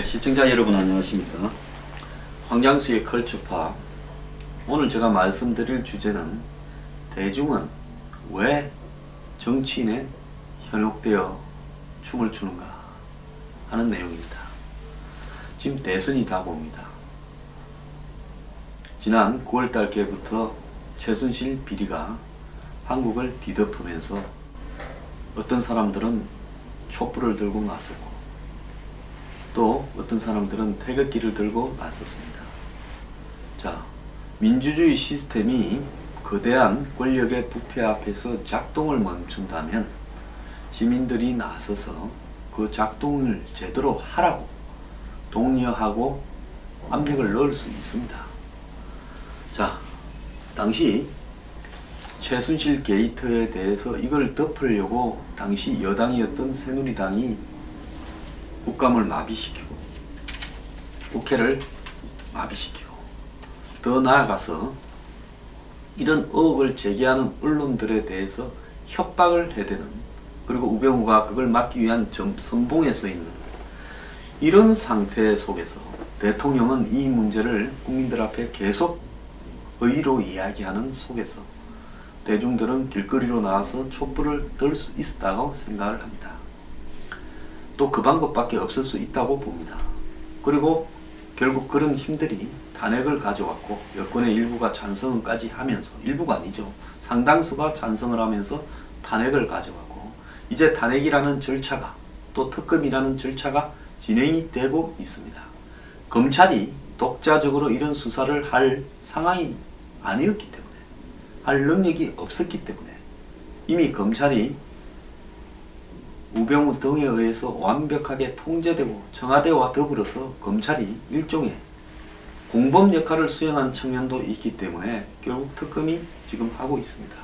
시청자 여러분 안녕하십니까. 황장수의 컬처파. 오늘 제가 말씀드릴 주제는 대중은 왜 정치인에 현혹되어 춤을 추는가 하는 내용입니다. 지금 대선이 다가옵니다. 지난 9월달께부터 최순실 비리가 한국을 뒤덮으면서 어떤 사람들은 촛불을 들고 나섰고 또 어떤 사람들은 태극기를 들고 나섰습니다. 자, 민주주의 시스템이 거대한 권력의 부패 앞에서 작동을 멈춘다면 시민들이 나서서 그 작동을 제대로 하라고 독려하고 압력을 넣을 수 있습니다. 자, 당시 최순실 게이트에 대해서 이걸 덮으려고 당시 여당이었던 새누리당이 국감을 마비시키고 국회를 마비시키고 더 나아가서 이런 의혹을 제기하는 언론들에 대해서 협박을 해대는, 그리고 우병우가 그걸 막기 위한 선봉에 서 있는 이런 상태 속에서 대통령은 이 문제를 국민들 앞에 계속 의의로 이야기하는 속에서 대중들은 길거리로 나와서 촛불을 들 수 있었다고 생각을 합니다. 또 그 방법밖에 없을 수 있다고 봅니다. 그리고 결국 그런 힘들이 탄핵을 가져왔고 여권의 일부가 찬성까지 하면서, 일부가 아니죠, 상당수가 찬성을 하면서 탄핵을 가져왔고, 이제 탄핵이라는 절차가, 또 특검이라는 절차가 진행이 되고 있습니다. 검찰이 독자적으로 이런 수사를 할 상황이 아니었기 때문에, 할 능력이 없었기 때문에 이미 검찰이 우병우 등에 의해서 완벽하게 통제되고 청와대와 더불어서 검찰이 일종의 공범 역할을 수행한 측면도 있기 때문에 결국 특검이 지금 하고 있습니다.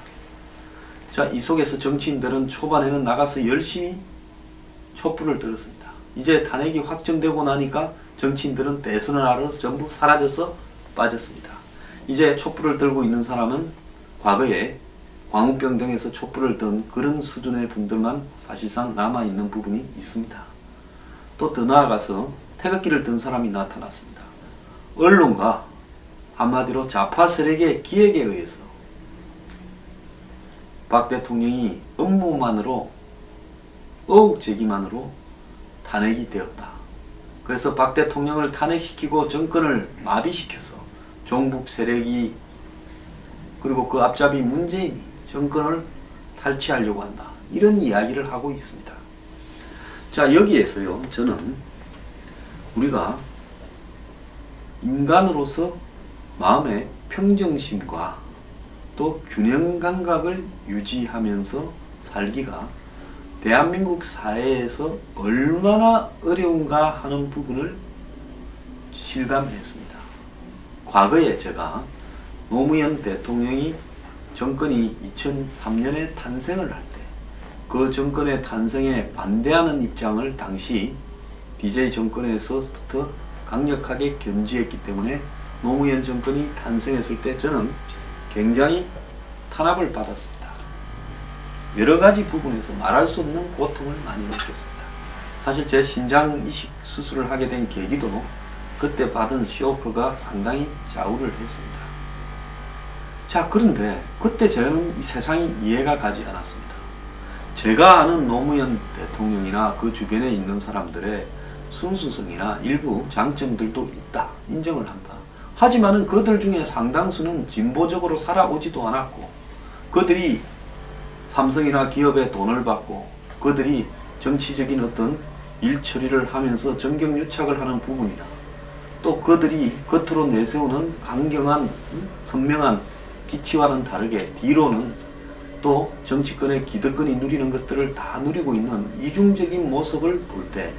자, 이 속에서 정치인들은 초반에는 나가서 열심히 촛불을 들었습니다. 이제 탄핵이 확정되고 나니까 정치인들은 대선을 하러 전부 사라져서 빠졌습니다. 이제 촛불을 들고 있는 사람은 과거에 광우병 등에서 촛불을 든 그런 수준의 분들만 사실상 남아있는 부분이 있습니다. 또 더 나아가서 태극기를 든 사람이 나타났습니다. 언론과 한마디로 좌파 세력의 기획에 의해서 박 대통령이 업무만으로, 의혹 제기만으로 탄핵이 되었다. 그래서 박 대통령을 탄핵시키고 정권을 마비시켜서 종북 세력이, 그리고 그 앞잡이 문재인이 정권을 탈취하려고 한다, 이런 이야기를 하고 있습니다. 자, 여기에서요, 저는 우리가 인간으로서 마음의 평정심과 또 균형 감각을 유지하면서 살기가 대한민국 사회에서 얼마나 어려운가 하는 부분을 실감했습니다. 과거에 제가 노무현 대통령이 정권이 2003년에 탄생을 할 때 그 정권의 탄생에 반대하는 입장을 당시 DJ 정권에서부터 강력하게 견지했기 때문에 노무현 정권이 탄생했을 때 저는 굉장히 탄압을 받았습니다. 여러 가지 부분에서 말할 수 없는 고통을 많이 느꼈습니다. 사실 제 신장 이식 수술을 하게 된 계기도 그때 받은 쇼크가 상당히 좌우를 했습니다. 자, 그런데 그때 저는 이 세상이 이해가 가지 않았습니다. 제가 아는 노무현 대통령이나 그 주변에 있는 사람들의 순수성이나 일부 장점들도 있다, 인정을 한다. 하지만은 그들 중에 상당수는 진보적으로 살아오지도 않았고, 그들이 삼성이나 기업에 돈을 받고, 그들이 정치적인 어떤 일 처리를 하면서 정경유착을 하는 부분이나, 또 그들이 겉으로 내세우는 강경한 선명한 기치와는 다르게 뒤로는 또 정치권의 기득권이 누리는 것들을 다 누리고 있는 이중적인 모습을 볼 때,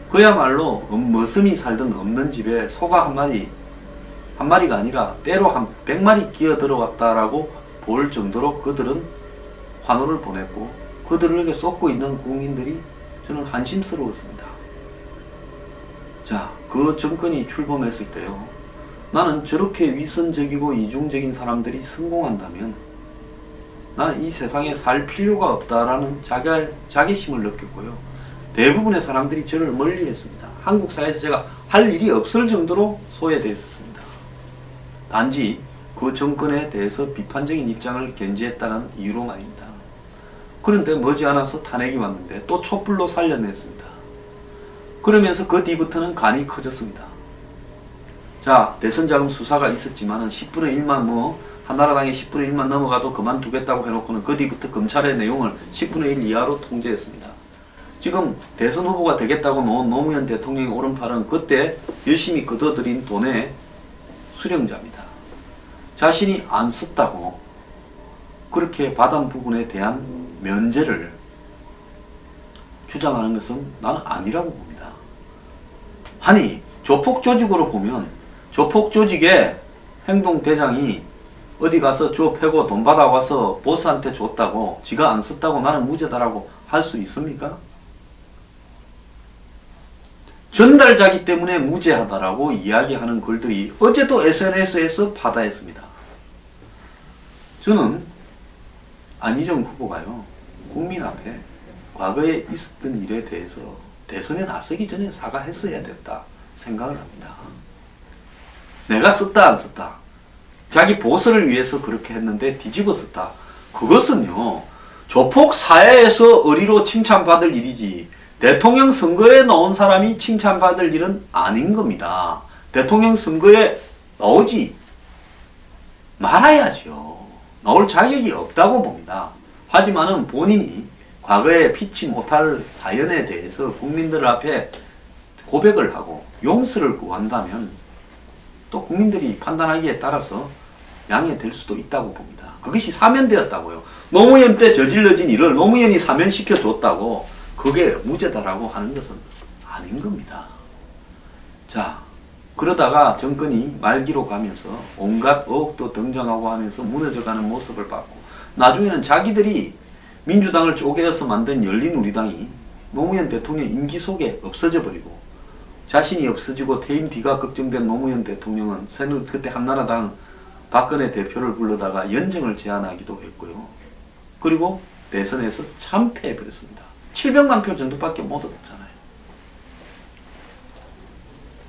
그야말로 머슴이 살던 없는 집에 소가 한 마리가 아니라 때로 한 100마리 끼어 들어왔다라고 볼 정도로 그들은 환호를 보냈고, 그들에게 쏟고 있는 국민들이 저는 한심스러웠습니다. 자, 그 정권이 출범했을 때요, 나는 저렇게 위선적이고 이중적인 사람들이 성공한다면 나는 이 세상에 살 필요가 없다라는 자괴심을 느꼈고요. 대부분의 사람들이 저를 멀리했습니다. 한국 사회에서 제가 할 일이 없을 정도로 소외되어 있었습니다. 단지 그 정권에 대해서 비판적인 입장을 견지했다는 이유로 말입니다. 그런데 머지않아서 탄핵이 왔는데 또 촛불로 살려냈습니다. 그러면서 그 뒤부터는 간이 커졌습니다. 자, 대선 자금 수사가 있었지만은 10분의 1만 한나라당이 10분의 1만 넘어가도 그만두겠다고 해놓고는 그 뒤부터 검찰의 내용을 10분의 1 이하로 통제했습니다. 지금 대선 후보가 되겠다고 놓은 노무현 대통령의 오른팔은 그때 열심히 걷어들인 돈의 수령자입니다. 자신이 안 썼다고 그렇게 받은 부분에 대한 면제를 주장하는 것은 나는 아니라고 봅니다. 아니, 조폭 조직으로 보면 조폭 조직의 행동대장이 어디 가서 줘 패고 돈 받아와서 보스한테 줬다고 지가 안 썼다고 나는 무죄다라고 할 수 있습니까? 전달자기 때문에 무죄하다라고 이야기하는 글들이 어제도 SNS에서 파다했습니다. 저는 안희정 후보가요, 국민 앞에 과거에 있었던 일에 대해서 대선에 나서기 전에 사과했어야 됐다 생각을 합니다. 내가 썼다 안 썼다, 자기 보수를 위해서 그렇게 했는데 뒤집어 썼다, 그것은요 조폭 사회에서 의리로 칭찬받을 일이지 대통령 선거에 나온 사람이 칭찬받을 일은 아닌 겁니다. 대통령 선거에 나오지 말아야죠. 나올 자격이 없다고 봅니다. 하지만은 본인이 과거에 피치 못할 사연에 대해서 국민들 앞에 고백을 하고 용서를 구한다면 또 국민들이 판단하기에 따라서 양해될 수도 있다고 봅니다. 그것이 사면되었다고요. 노무현 때 저질러진 일을 노무현이 사면시켜줬다고 그게 무죄다라고 하는 것은 아닌 겁니다. 자, 그러다가 정권이 말기로 가면서 온갖 의혹도 등장하고 하면서 무너져가는 모습을 봤고, 나중에는 자기들이 민주당을 쪼개어서 만든 열린우리당이 노무현 대통령 임기 속에 없어져 버리고, 자신이 없어지고 퇴임 뒤가 걱정된 노무현 대통령은 그때 한나라당 박근혜 대표를 불러다가 연정을 제안하기도 했고요. 그리고 대선에서 참패해버렸습니다. 700만 표 정도밖에 못 얻었잖아요.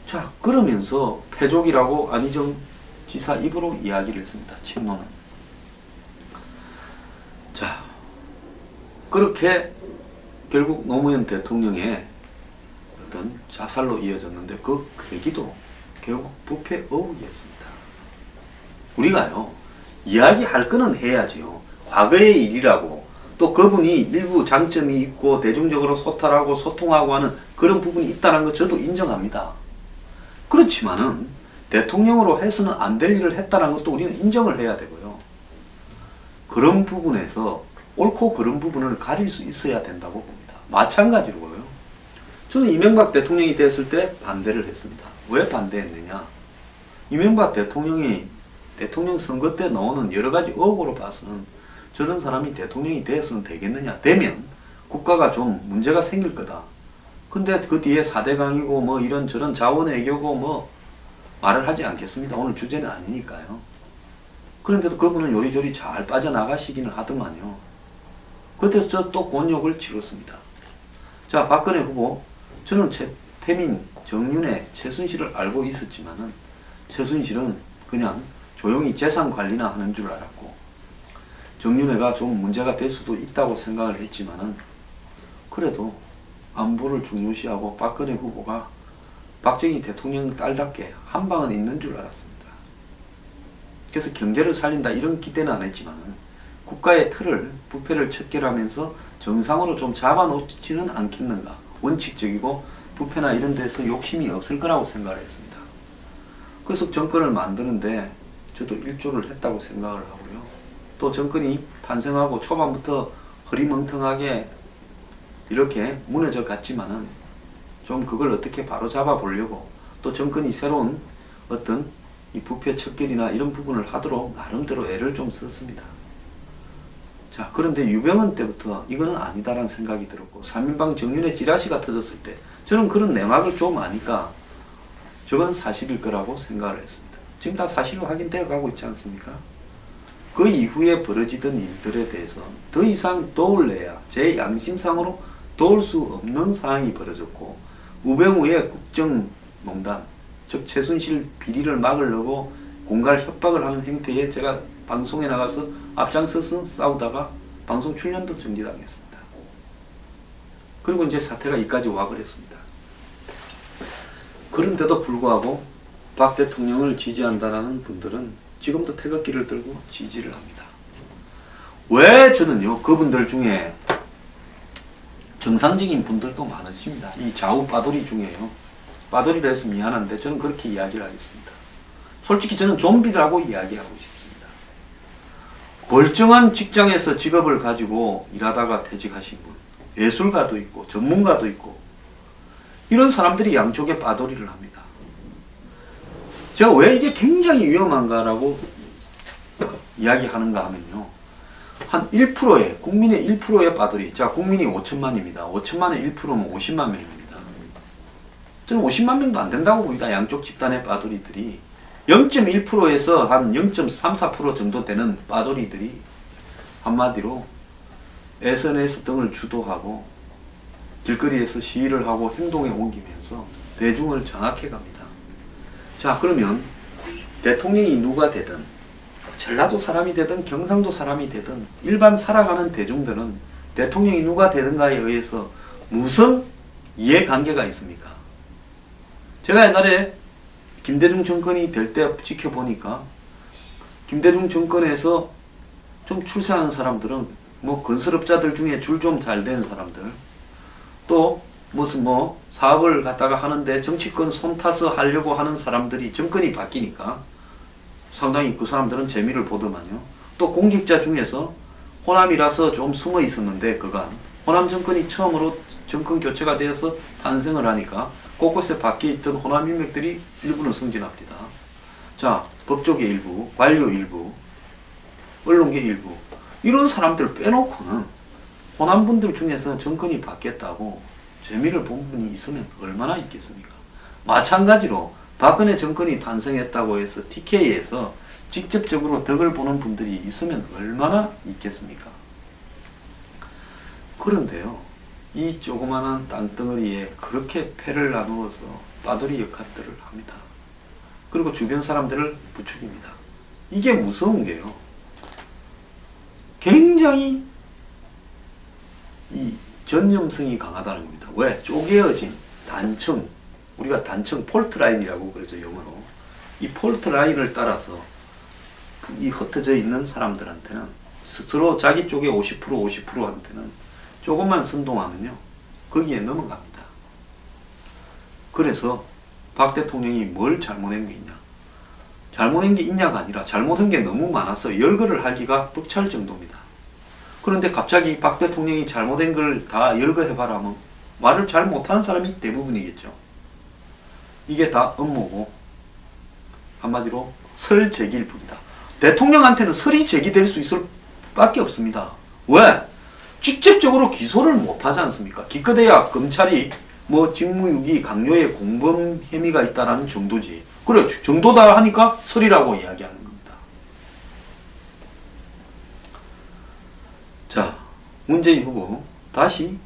자, 그러면서 패족이라고 안희정 지사 입으로 이야기를 했습니다. 친노는. 자, 그렇게 결국 노무현 대통령의 어떤 자살로 이어졌는데 그 계기도 결국 부패 의혹이었습니다. 우리가요, 이야기할 거는 해야지요. 과거의 일이라고, 또 그분이 일부 장점이 있고 대중적으로 소탈하고 소통하고 하는 그런 부분이 있다는 거 저도 인정합니다. 그렇지만은 대통령으로 해서는 안 될 일을 했다는 것도 우리는 인정을 해야 되고요. 그런 부분에서 옳고 그른 부분을 가릴 수 있어야 된다고 봅니다. 마찬가지로요. 저는 이명박 대통령이 됐을 때 반대를 했습니다. 왜 반대했느냐? 이명박 대통령이 대통령 선거 때 나오는 여러 가지 의혹으로 봐서는 저런 사람이 대통령이 되어서는 되겠느냐? 되면 국가가 좀 문제가 생길 거다. 근데 그 뒤에 4대 강이고 뭐 이런저런 자원외교고 뭐 말을 하지 않겠습니다. 오늘 주제는 아니니까요. 그런데도 그분은 요리조리 잘 빠져나가시기는 하더만요. 그때서 저 또 곤욕을 치렀습니다. 자, 박근혜 후보, 저는 태민, 정윤회, 최순실을 알고 있었지만은 최순실은 그냥 조용히 재산 관리나 하는 줄 알았고, 정윤회가 좀 문제가 될 수도 있다고 생각을 했지만은 그래도 안보를 중요시하고 박근혜 후보가 박정희 대통령 딸답게 한 방은 있는 줄 알았습니다. 그래서 경제를 살린다 이런 기대는 안 했지만은 국가의 틀을, 부패를 척결하면서 정상으로 좀 잡아놓지는 않겠는가. 원칙적이고 부패나 이런 데서 욕심이 없을 거라고 생각을 했습니다. 그래서 정권을 만드는데 저도 일조를 했다고 생각을 하고요. 또 정권이 탄생하고 초반부터 허리멍텅하게 이렇게 무너져 갔지만은 좀 그걸 어떻게 바로 잡아 보려고, 또 정권이 새로운 어떤 이 부패 척결이나 이런 부분을 하도록 나름대로 애를 좀 썼습니다. 자, 그런데 유병헌 때부터 이거는 아니다라는 생각이 들었고, 3인방 정윤회 찌라시가 터졌을 때 저는 그런 내막을 좀 아니까 저건 사실일 거라고 생각을 했습니다. 지금 다 사실로 확인되어 가고 있지 않습니까? 그 이후에 벌어지던 일들에 대해서 더 이상 떠올려야 제 양심상으로 도울 수 없는 상황이 벌어졌고, 우병우의 국정농단, 즉 최순실 비리를 막으려고 공갈 협박을 하는 행태에 제가 방송에 나가서 앞장서서 싸우다가 방송 출연도 정지당했습니다. 그리고 이제 사태가 이까지 와버렸습니다. 그런데도 불구하고 박 대통령을 지지한다는 분들은 지금도 태극기를 들고 지지를 합니다. 왜 저는요, 그분들 중에 정상적인 분들도 많으십니다. 이 좌우 빠돌이 중에요. 빠돌이라 해서 미안한데 저는 그렇게 이야기를 하겠습니다. 솔직히 저는 좀비라고 이야기하고 싶습니다. 멀쩡한 직장에서 직업을 가지고 일하다가 퇴직하신 분, 예술가도 있고 전문가도 있고, 이런 사람들이 양쪽에 빠돌이를 합니다. 제가 왜 이게 굉장히 위험한가라고 이야기하는가 하면요, 한 1%의, 국민의 1%의 빠돌이, 자, 국민이 5천만입니다. 5천만의 1%면 50만 명입니다. 저는 50만 명도 안 된다고 봅니다. 양쪽 집단의 빠돌이들이 0.1%에서 한 0.34% 정도 되는 빠돌이들이 한마디로 SNS 등을 주도하고 길거리에서 시위를 하고 행동에 옮기면서 대중을 장악해 갑니다. 자, 그러면 대통령이 누가 되든, 전라도 사람이 되든 경상도 사람이 되든 일반 살아가는 대중들은 대통령이 누가 되든가에 의해서 무슨 이해관계가 있습니까? 제가 옛날에 김대중 정권이 될 때 지켜보니까 김대중 정권에서 좀 출세하는 사람들은 뭐 건설업자들 중에 줄 좀 잘 된 사람들, 또 무슨 뭐 사업을 갖다가 하는데 정치권 손 타서 하려고 하는 사람들이 정권이 바뀌니까 상당히 그 사람들은 재미를 보더만요. 또 공직자 중에서 호남이라서 좀 숨어 있었는데 그간 호남 정권이 처음으로 정권 교체가 되어서 탄생을 하니까 곳곳에 밖에 있던 호남 인맥들이 일부는 승진합니다. 자, 법조계 일부, 관료 일부, 언론계 일부, 이런 사람들 빼놓고는 호남 분들 중에서 정권이 바뀌었다고 재미를 본 분이 있으면 얼마나 있겠습니까? 마찬가지로 박근혜 정권이 탄생했다고 해서 TK에서 직접적으로 덕을 보는 분들이 있으면 얼마나 있겠습니까? 그런데요, 이 조그마한 땅덩어리에 그렇게 패를 나누어서 빠돌이 역할들을 합니다. 그리고 주변 사람들을 부추깁니다. 이게 무서운 게요, 굉장히 이 전념성이 강하다는 겁니다. 왜? 쪼개어진 단층, 우리가 단층 폴트라인이라고 그러죠, 영어로. 이 폴트라인을 따라서 이 흩어져 있는 사람들한테는 스스로 자기 쪽에 50%, 50%한테는 조금만 선동하면요, 거기에 넘어갑니다. 그래서 박 대통령이 뭘 잘못한 게 있냐? 잘못한 게 있냐가 아니라 잘못한 게 너무 많아서 열거를 하기가 벅찰 정도입니다. 그런데 갑자기 박 대통령이 잘못한 걸 다 열거해봐라 하면 말을 잘 못하는 사람이 대부분이겠죠. 이게 다 음모고 한마디로 설 제기일 뿐이다. 대통령한테는 설이 제기될 수 있을 밖에 없습니다. 왜? 직접적으로 기소를 못하지 않습니까? 기껏해야 검찰이 뭐 직무유기 강요의 공범 혐의가 있다라는 정도지. 그래, 정도다 하니까 설이라고 이야기하는 겁니다. 자, 문재인 후보 다시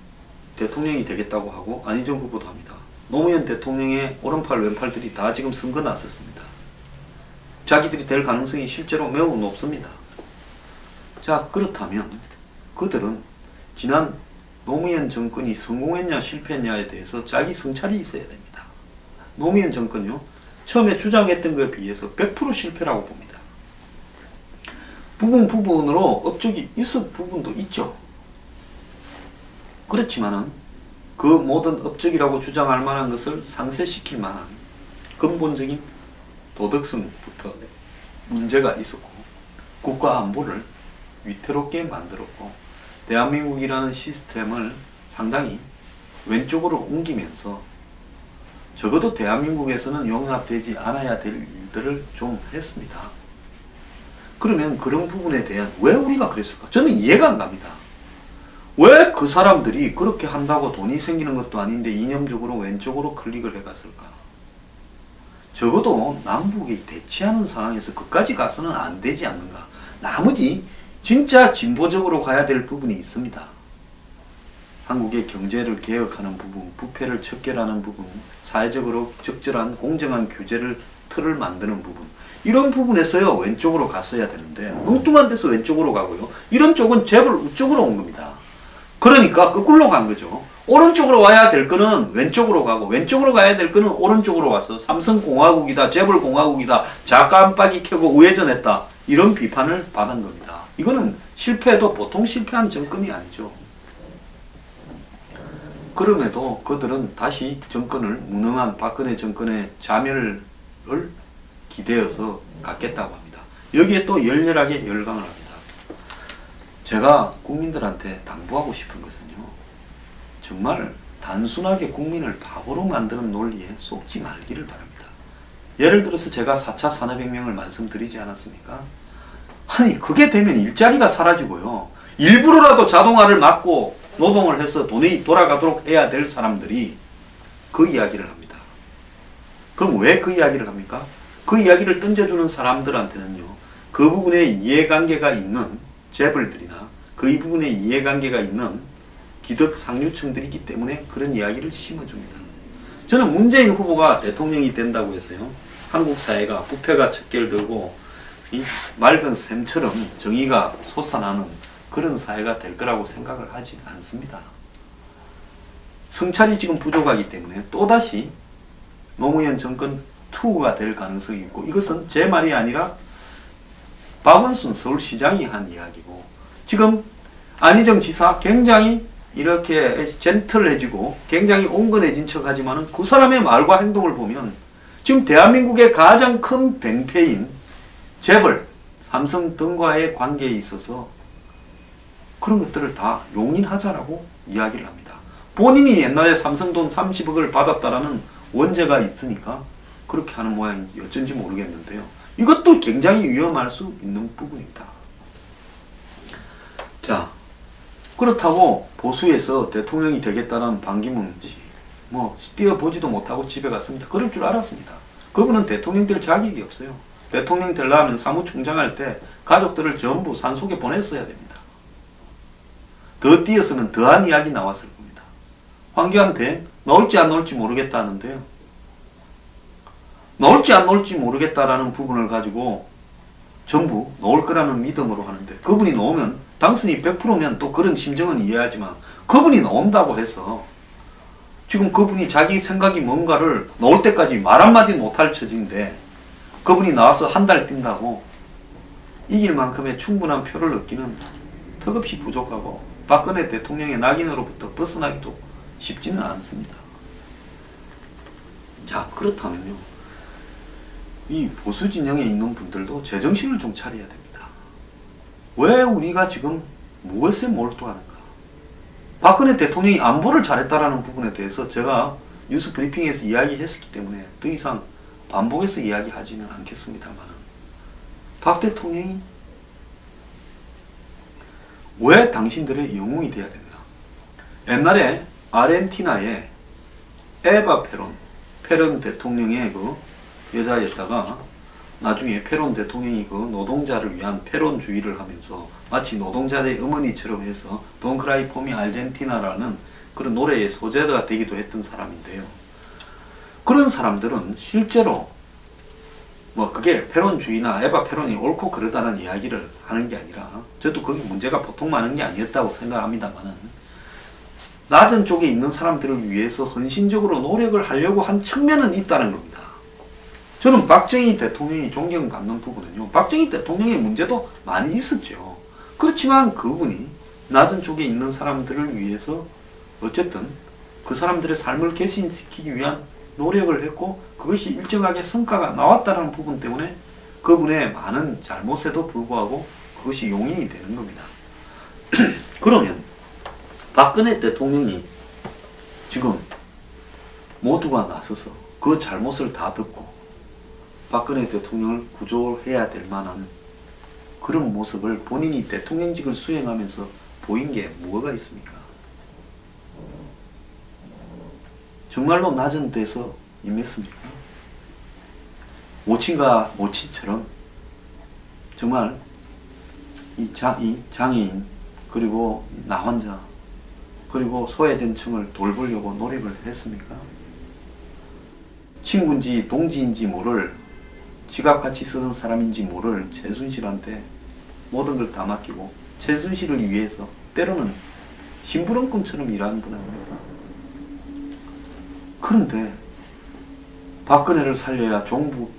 대통령이 되겠다고 하고 안희정 후보도 합니다. 노무현 대통령의 오른팔 왼팔들이 다 지금 선거 나섰습니다. 자기들이 될 가능성이 실제로 매우 높습니다. 자, 그렇다면 그들은 지난 노무현 정권이 성공했냐 실패했냐에 대해서 자기 성찰이 있어야 됩니다. 노무현 정권요, 처음에 주장했던 것에 비해서 100% 실패라고 봅니다. 부분으로 업적이 있을 부분도 있죠. 그렇지만은 그 모든 업적이라고 주장할 만한 것을 상쇄시킬 만한 근본적인 도덕성부터 문제가 있었고, 국가 안보를 위태롭게 만들었고, 대한민국이라는 시스템을 상당히 왼쪽으로 옮기면서 적어도 대한민국에서는 용납되지 않아야 될 일들을 좀 했습니다. 그러면 그런 부분에 대한 왜 우리가 그랬을까? 저는 이해가 안 갑니다. 왜 그 사람들이 그렇게 한다고 돈이 생기는 것도 아닌데 이념적으로 왼쪽으로 클릭을 해갔을까? 적어도 남북이 대치하는 상황에서 그까지 가서는 안 되지 않는가? 나머지 진짜 진보적으로 가야 될 부분이 있습니다. 한국의 경제를 개혁하는 부분, 부패를 척결하는 부분, 사회적으로 적절한 공정한 규제를 틀을 만드는 부분, 이런 부분에서요 왼쪽으로 갔어야 되는데 엉뚱한 데서 왼쪽으로 가고요. 이런 쪽은 재벌 우쪽으로 온 겁니다. 그러니까 거꾸로 간 거죠. 오른쪽으로 와야 될 거는 왼쪽으로 가고 왼쪽으로 가야 될 거는 오른쪽으로 와서 삼성공화국이다, 재벌공화국이다, 자깜빡이 켜고 우회전했다, 이런 비판을 받은 겁니다. 이거는 실패해도 보통 실패한 정권이 아니죠. 그럼에도 그들은 다시 정권을 무능한 박근혜 정권의 자멸을 기대어서 갖겠다고 합니다. 여기에 또 열렬하게 열광을 합니다. 제가 국민들한테 당부하고 싶은 것은요, 정말 단순하게 국민을 바보로 만드는 논리에 속지 말기를 바랍니다. 예를 들어서 제가 4차 산업혁명을 말씀드리지 않았습니까? 아니 그게 되면 일자리가 사라지고요, 일부러라도 자동화를 막고 노동을 해서 돈이 돌아가도록 해야 될 사람들이 그 이야기를 합니다. 그럼 왜 그 이야기를 합니까? 그 이야기를 던져주는 사람들한테는요, 그 부분에 이해관계가 있는 재벌들이나 그 부분에 이해관계가 있는 기득 상류층들이기 때문에 그런 이야기를 심어줍니다. 저는 문재인 후보가 대통령이 된다고 해서요, 한국 사회가 부패가 척결되고 이 맑은 샘처럼 정의가 솟아나는 그런 사회가 될 거라고 생각을 하지 않습니다. 성찰이 지금 부족하기 때문에 또다시 노무현 정권 2가 될 가능성이 있고, 이것은 제 말이 아니라 박원순 서울시장이 한 이야기고, 지금 안희정 지사 굉장히 이렇게 젠틀해지고 굉장히 온건해진 척 하지만은 그 사람의 말과 행동을 보면 지금 대한민국의 가장 큰 뱅패인 재벌, 삼성 등과의 관계에 있어서 그런 것들을 다 용인하자라고 이야기를 합니다. 본인이 옛날에 삼성 돈 30억을 받았다라는 원죄가 있으니까 그렇게 하는 모양이 어쩐지 모르겠는데요. 이것도 굉장히 위험할 수 있는 부분입니다. 자, 그렇다고 보수에서 대통령이 되겠다는 반기문 씨, 뛰어보지도 못하고 집에 갔습니다. 그럴 줄 알았습니다. 그분은 대통령 될 자격이 없어요. 대통령 되려면 사무총장 할 때 가족들을 전부 산속에 보냈어야 됩니다. 더 뛰었으면 더한 이야기 나왔을 겁니다. 황교안한테 나올지 안 나올지 모르겠다는데요, 나올지 안 나올지 모르겠다라는 부분을 가지고 전부 나올 거라는 믿음으로 하는데, 그분이 나오면 당선이 100%면 또 그런 심정은 이해하지만 그분이 나온다고 해서 지금 그분이 자기 생각이 뭔가를 나올 때까지 말 한마디 못할 처지인데, 그분이 나와서 한 달 뛴다고 이길 만큼의 충분한 표를 얻기는 턱없이 부족하고 박근혜 대통령의 낙인으로부터 벗어나기도 쉽지는 않습니다. 자, 그렇다면요, 이 보수 진영에 있는 분들도 제정신을 좀 차려야 됩니다. 왜 우리가 지금 무엇에 몰두하는가? 박근혜 대통령이 안보를 잘했다라는 부분에 대해서 제가 뉴스 브리핑에서 이야기했었기 때문에 더 이상 반복해서 이야기하지는 않겠습니다만, 박 대통령이 왜 당신들의 영웅이 되어야 됩니까? 옛날에 아르헨티나의 에바 페론 대통령의 그 여자였다가 나중에 페론 대통령이 그 노동자를 위한 페론주의를 하면서 마치 노동자의 어머니처럼 해서 돈 크라이 포미 아르헨티나라는 그런 노래의 소재가 되기도 했던 사람인데요. 그런 사람들은 실제로 그게 페론주의나 에바 페론이 옳고 그러다는 이야기를 하는 게 아니라, 저도 거기 문제가 보통 많은 게 아니었다고 생각합니다만은, 낮은 쪽에 있는 사람들을 위해서 헌신적으로 노력을 하려고 한 측면은 있다는 겁니다. 저는 박정희 대통령이 존경받는 부분은요, 박정희 대통령의 문제도 많이 있었죠. 그렇지만 그분이 낮은 쪽에 있는 사람들을 위해서 어쨌든 그 사람들의 삶을 개선시키기 위한 노력을 했고, 그것이 일정하게 성과가 나왔다는 부분 때문에 그분의 많은 잘못에도 불구하고 그것이 용인이 되는 겁니다. 그러면 박근혜 대통령이 지금 모두가 나서서 그 잘못을 다 듣고 박근혜 대통령을 구조해야 될 만한 그런 모습을 본인이 대통령직을 수행하면서 보인 게 뭐가 있습니까? 정말로 낮은 데서 임했습니까? 모친과 모친처럼 정말 이 장애인, 그리고 나 환자, 그리고 소외된 층을 돌보려고 노력을 했습니까? 친구인지 동지인지 모를, 지갑같이 쓰는 사람인지 모를 최순실한테 모든 걸 다 맡기고 최순실을 위해서 때로는 심부름꾼처럼 일하는 분 아닙니까? 그런데 박근혜를 살려야 종북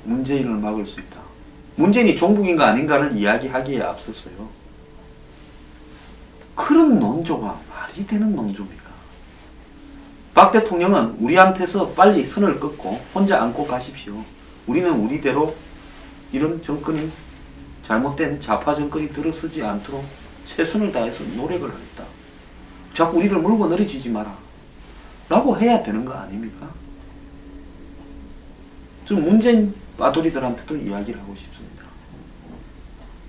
문재인을 막을 수 있다. 문재인이 종북인가 아닌가를 이야기하기에 앞서서요, 그런 논조가 말이 되는 논조입니까? 박 대통령은 우리한테서 빨리 선을 긋고 혼자 안고 가십시오. 우리는 우리대로 이런 정권이, 잘못된 좌파 정권이 들어서지 않도록 최선을 다해서 노력을 하겠다. 자꾸 우리를 물고 늘어지지 마라 라고 해야 되는 거 아닙니까? 좀 문재인 빠돌이들한테도 이야기를 하고 싶습니다.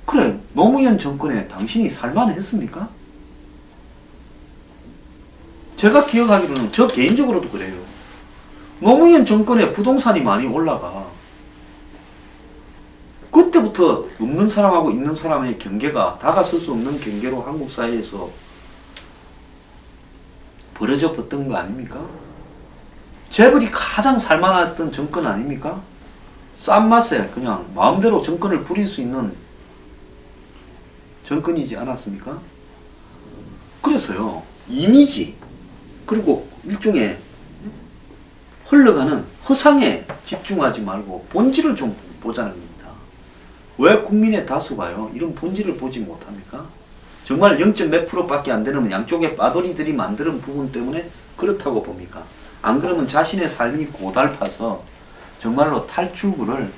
그래, 노무현 정권에 당신이 살만했습니까? 제가 기억하기로는, 저 개인적으로도 그래요. 노무현 정권에 부동산이 많이 올라가. 그때부터 없는 사람하고 있는 사람의 경계가 다가설 수 없는 경계로 한국 사회에서 벌어져 봤던 거 아닙니까? 재벌이 가장 살만했던 정권 아닙니까? 싼 맛에 그냥 마음대로 정권을 부릴 수 있는 정권이지 않았습니까? 그래서요, 이미지, 그리고 일종의 흘러가는 허상에 집중하지 말고 본질을 좀 보자는 겁니다. 왜 국민의 다수가요, 이런 본질을 보지 못합니까? 정말 0. 몇 %밖에 안 되는 양쪽의 빠돌이들이 만드는 부분 때문에 그렇다고 봅니까? 안 그러면 자신의 삶이 고달파서 정말로 탈출구를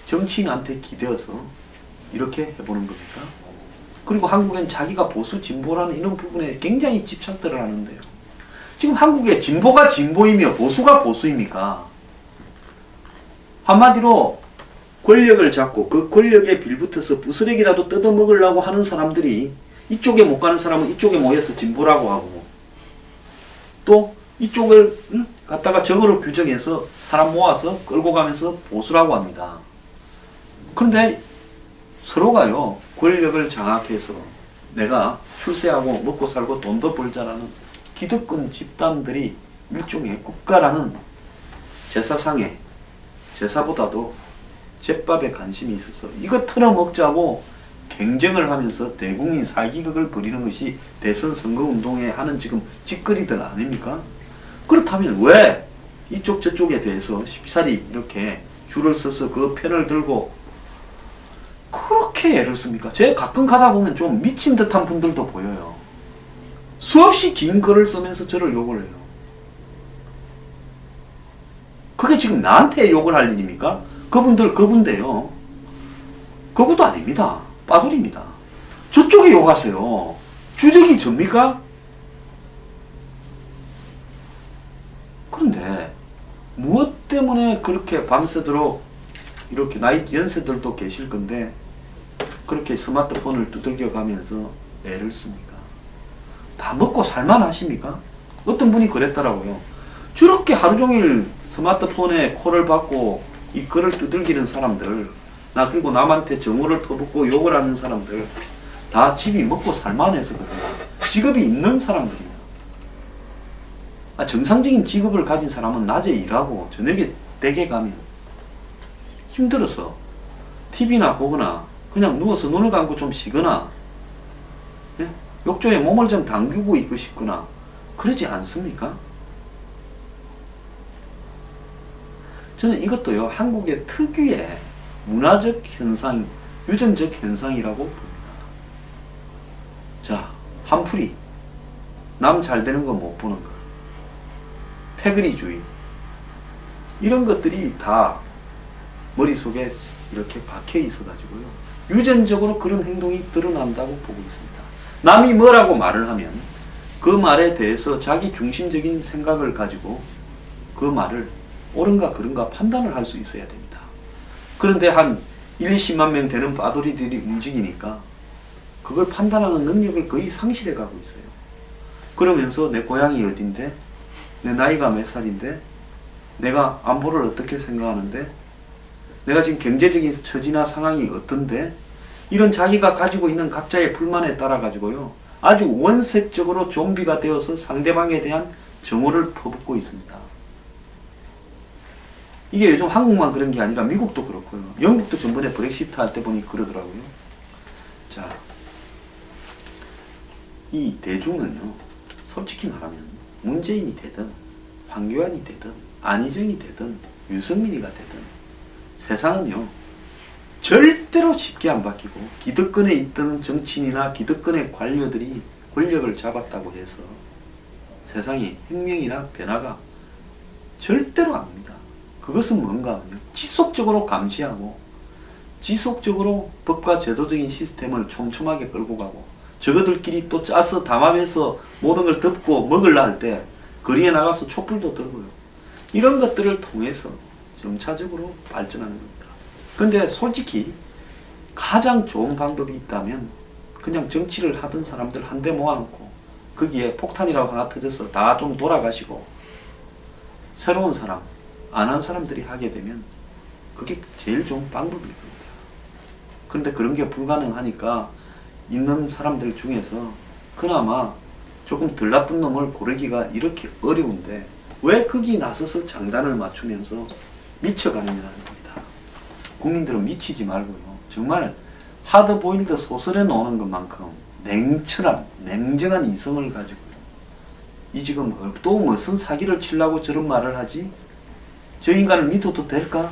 정치인한테 기대어서 이렇게 해보는 겁니까? 그리고 한국엔 자기가 보수 진보라는 이런 부분에 굉장히 집착들을 하는데요. 지금 한국의 진보가 진보이며 보수가 보수입니까? 한마디로 권력을 잡고 그 권력에 빌붙어서 부스러기라도 뜯어먹으려고 하는 사람들이, 이쪽에 못 가는 사람은 이쪽에 모여서 진보라고 하고, 또 이쪽을 갖다가 적으로 규정해서 사람 모아서 끌고 가면서 보수라고 합니다. 그런데 서로가요, 권력을 장악해서 내가 출세하고 먹고 살고 돈도 벌자라는 기득권 집단들이 일종의 국가라는 제사상에, 제사보다도 잿밥에 관심이 있어서 이거 털어먹자고 경쟁을 하면서 대국민 살기극을 벌이는 것이 대선 선거운동에 하는 지금 짓거리들 아닙니까? 그렇다면 왜 이쪽 저쪽에 대해서 쉽사리 이렇게 줄을 서서 그 편을 들고 그렇게 애를 씁니까? 제가 가끔 가다 보면 좀 미친 듯한 분들도 보여요. 수없이 긴 글을 쓰면서 저를 욕을 해요. 그게 지금 나한테 욕을 할 일입니까? 그분인데요. 그것도 아닙니다. 빠돌입니다. 저쪽에 욕하세요. 주적이 접니까? 그런데 무엇 때문에 그렇게 밤새도록 이렇게 나이 연세들도 계실 건데 그렇게 스마트폰을 두들겨 가면서 애를 씁니까? 다 먹고 살만 하십니까? 어떤 분이 그랬더라고요. 저렇게 하루 종일 스마트폰에 콜을 받고 이 글을 두들기는 사람들, 나 그리고 남한테 정오를 퍼붓고 욕을 하는 사람들, 다 집이 먹고 살만해서 그래요. 직업이 있는 사람들이에요. 정상적인 직업을 가진 사람은 낮에 일하고 저녁에 댁에 가면 힘들어서 TV나 보거나 그냥 누워서 눈을 감고 좀 쉬거나, 예? 욕조에 몸을 좀 담그고 있고 싶거나 그러지 않습니까? 저는 이것도요, 한국의 특유의 문화적 현상, 유전적 현상이라고 봅니다. 자, 한풀이, 남 잘 되는 거 못 보는 거, 패거리주의, 이런 것들이 다 머릿속에 이렇게 박혀 있어가지고요, 유전적으로 그런 행동이 드러난다고 보고 있습니다. 남이 뭐라고 말을 하면 그 말에 대해서 자기 중심적인 생각을 가지고 그 말을 옳은가 그른가 판단을 할 수 있어야 됩니다. 그런데 한 1, 20만 명 되는 빠돌이들이 움직이니까 그걸 판단하는 능력을 거의 상실해 가고 있어요. 그러면서 내 고향이 어딘데, 내 나이가 몇 살인데, 내가 안보를 어떻게 생각하는데, 내가 지금 경제적인 처지나 상황이 어떤데, 이런 자기가 가지고 있는 각자의 불만에 따라 가지고요, 아주 원색적으로 좀비가 되어서 상대방에 대한 정오를 퍼붓고 있습니다. 이게 요즘 한국만 그런 게 아니라 미국도 그렇고요. 영국도 전번에 브렉시트 할 때 보니 그러더라고요. 자, 이 대중은요, 솔직히 말하면 문재인이 되든 황교안이 되든 안희정이 되든 유승민이가 되든 세상은요, 절대로 쉽게 안 바뀌고, 기득권에 있던 정치인이나 기득권의 관료들이 권력을 잡았다고 해서 세상에 혁명이나 변화가 절대로 안 옵니다. 그것은 뭔가 하면요, 지속적으로 감시하고 지속적으로 법과 제도적인 시스템을 촘촘하게 끌고 가고, 저거들끼리 또 짜서 담합해서 모든 걸 덮고 먹으려 할 때 거리에 나가서 촛불도 들고요. 이런 것들을 통해서 점차적으로 발전하는 겁니다. 근데 솔직히 가장 좋은 방법이 있다면 그냥 정치를 하던 사람들 한데 모아놓고 거기에 폭탄이라고 하나 터져서 다 좀 돌아가시고 새로운 사람, 안 한 사람들이 하게 되면 그게 제일 좋은 방법일 겁니다. 그런데 그런 게 불가능하니까 있는 사람들 중에서 그나마 조금 덜 나쁜 놈을 고르기가 이렇게 어려운데 왜 거기 나서서 장단을 맞추면서 미쳐가느냐는 겁니다. 국민들은 미치지 말고요, 정말 하드보일드 소설에 나오는 것만큼 냉철한, 냉정한 이성을 가지고요, 이 지금 또 무슨 사기를 치려고 저런 말을 하지? 저 인간을 믿어도 될까?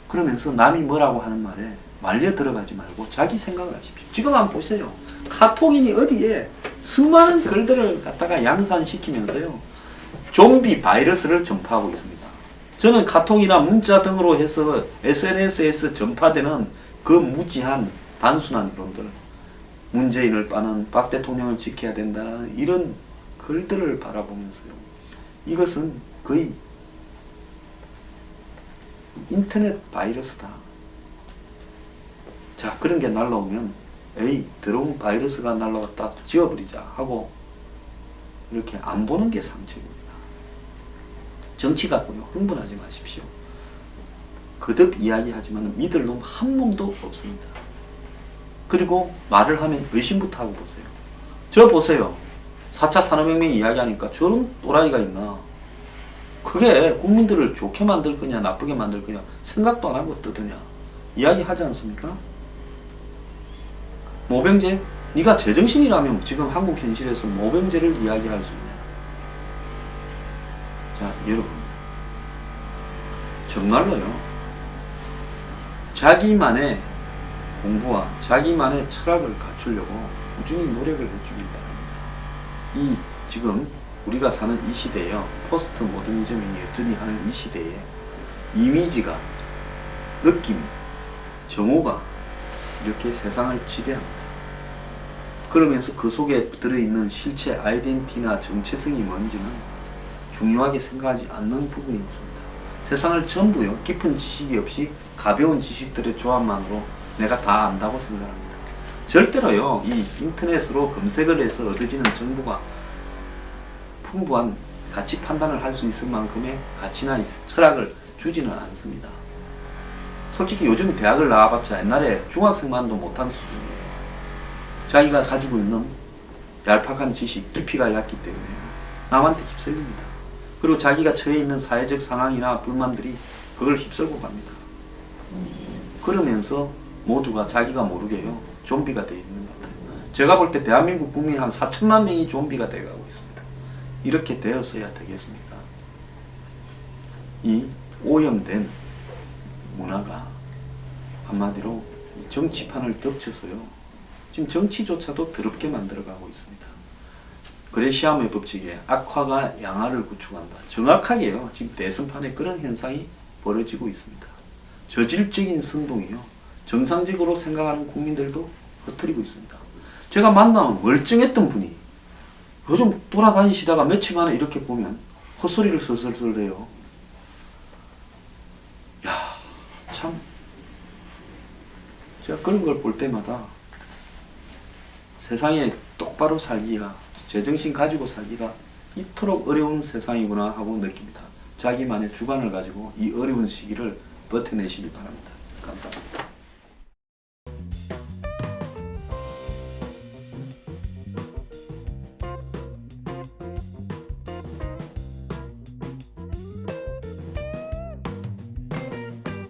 그러면서 남이 뭐라고 하는 말에 말려 들어가지 말고 자기 생각을 하십시오. 지금 한번 보세요. 카톡인이 어디에 수많은 글들을 갖다가 양산시키면서요, 좀비 바이러스를 전파하고 있습니다. 저는 카톡이나 문자 등으로 해서 SNS에서 전파되는 그 무지한 단순한 이론들, 문재인을 빠는 박 대통령을 지켜야 된다는 이런 글들을 바라보면서요, 이것은 거의 인터넷 바이러스다. 자, 그런 게 날라오면 에이, 더러운 바이러스가 날라왔다, 지워버리자 하고 이렇게 안 보는 게 상책입니다. 정치 갖고요, 흥분하지 마십시오. 거듭 이야기하지만 믿을 놈 한 놈도 없습니다. 그리고 말을 하면 의심부터 하고 보세요. 저 보세요. 4차 산업혁명 이야기하니까 저런 또라이가 있나. 그게 국민들을 좋게 만들 거냐 나쁘게 만들 거냐 생각도 안 하고 떠드냐 이야기하지 않습니까? 모병제? 네가 제정신이라면 지금 한국 현실에서 모병제를 이야기할 수 있냐. 자, 여러분, 정말로요, 자기만의 공부와 자기만의 철학을 갖추려고 꾸준히 노력을 해주길 바랍니다. 이 지금 우리가 사는 이 시대에요, 포스트 모더니즘이 여전히 하는 이 시대에 이미지가, 느낌이, 정오가 이렇게 세상을 지배합니다. 그러면서 그 속에 들어있는 실체 아이덴티티나 정체성이 뭔지는 중요하게 생각하지 않는 부분이 있습니다. 세상을 전부요, 깊은 지식이 없이 가벼운 지식들의 조합만으로 내가 다 안다고 생각합니다. 절대로요, 이 인터넷으로 검색을 해서 얻어지는 정보가 풍부한 가치 판단을 할 수 있을 만큼의 가치나 철학을 주지는 않습니다. 솔직히 요즘 대학을 나와봤자 옛날에 중학생만도 못한 수준이에요. 자기가 가지고 있는 얄팍한 지식, 깊이가 얕기 때문에 남한테 휩쓸립니다. 그리고 자기가 처해 있는 사회적 상황이나 불만들이 그걸 휩쓸고 갑니다. 그러면서 모두가 자기가 모르게요, 좀비가 되어 있는 것 같아요. 제가 볼 때 대한민국 국민 한 4천만 명이 좀비가 되어가고 있습니다. 이렇게 되었어야 되겠습니까? 이 오염된 문화가 한마디로 정치판을 덮쳐서요, 지금 정치조차도 더럽게 만들어가고 있습니다. 그레시암의 법칙에 악화가 양화를 구축한다. 정확하게요, 지금 대선판에 그런 현상이 벌어지고 있습니다. 저질적인 선동이요, 정상적으로 생각하는 국민들도 흩트리고 있습니다. 제가 만나면 멀쩡했던 분이 요즘 돌아다니시다가 며칠 만에 이렇게 보면 헛소리를 설설설 해요. 야, 참, 제가 그런 걸 볼 때마다 세상에 똑바로 살기가, 제정신 가지고 살기가 이토록 어려운 세상이구나 하고 느낍니다. 자기만의 주관을 가지고 이 어려운 시기를 버텨내시기 바랍니다. 감사합니다.